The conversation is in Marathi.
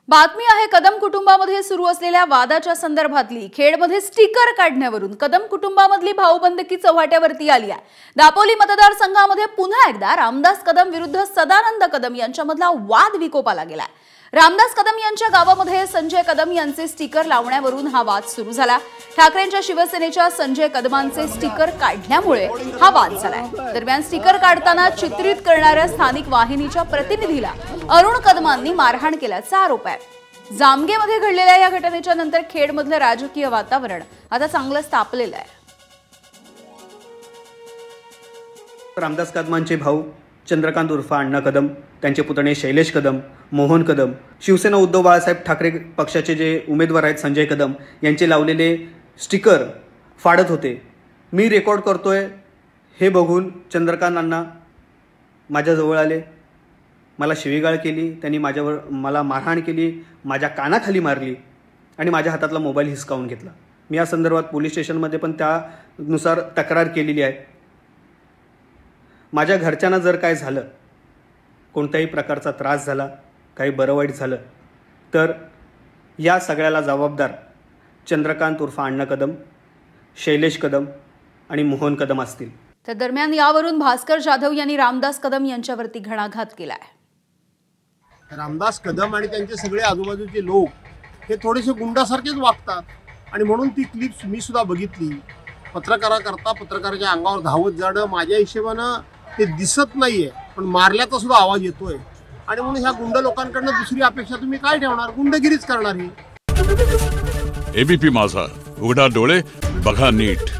बातमी आहे कदम कुटुंबामध्ये सुरू असलेल्या वादाच्या संदर्भातली। खेडमध्ये स्टिकर काढण्यावरून कदम कुटुंबामधली भाऊबंदकी चव्हाट्यावरती आली आहे। दापोली मतदारसंघामध्ये पुन्हा एकदा रामदास कदम विरुद्ध सदानंद कदम यांच्यामधला वाद विकोपाला गेलाय। रामदास कदम यांच्या गावामध्ये संजय कदम यांचे स्टिकर लावण्यावरून हा वाद सुरू झाला। ठाकरेंच्या शिवसेनेच्या संजय कदमांचे स्टिकर काढण्यामुळे हा वाद झालाय। दरम्यान स्टिकर काढताना चित्रित करणाऱ्या स्थानिक वाहिनीच्या प्रतिनिधीला अरुण कदमांनी मारहाण केल्याचा आरोप आहे। जामगेमध्ये घडलेल्या या घटनेच्या नंतर खेडमधलं राजकीय वातावरण आता चांगलंच तापलेलं आहे। रामदास कदमांचे भाऊ चंद्रकांत उर्फ अण्णा कदम, त्यांचे पुतणे शैलेश कदम, मोहन कदम, शिवसेना उद्धव बाळासाहेब ठाकरे पक्षाचे जे उमेदवार आहेत संजय कदम यांचे लावलेले स्टिकर फाडत होते। मी रेकॉर्ड करतोय हे बघून चंद्रकांत अण्णा माझ्याजवळ आले, मला शिवीगाळ केली, त्यांनी मला मारहाण केली, माझ्या कानाखाली मारली आणि माझ्या हातातला मोबाईल हिसकावून घेतला। मी या संदर्भात पोलीस स्टेशनमध्ये पण त्यानुसार तक्रार केलेली आहे। माझ्या घरच्यांना जर काय झालं, कोणत्याही प्रकारचा त्रास झाला, काही बरं वाईट झालं तर या सगळ्याला जबाबदार चंद्रकांत उर्फ अण्णा कदम, शैलेश कदम आणि मोहन कदम असतील। तर दरम्यान यावरून भास्कर जाधव यांनी रामदास कदम यांच्यावरती घणाघात केलाय। रामदास कदम आणि त्यांचे सगळे आजूबाजूचे लोक हे थोडेसे गुंडासारखेच वागतात आणि म्हणून ती क्लिप मी सुद्धा बघितली। पत्रकाराकरता पत्रकाराच्या अंगावर धावत जाणं माझ्या हिशोबानं ते दिसत नाहीये, पण मारल्याचा सुद्धा आवाज येतोय आणि म्हणून ह्या गुंड लोकांकडनं दुसरी अपेक्षा तुम्ही काय ठेवणार? गुंडगिरीच करणार ही। एबीपी माझा, उघडा डोळे बघा नीट।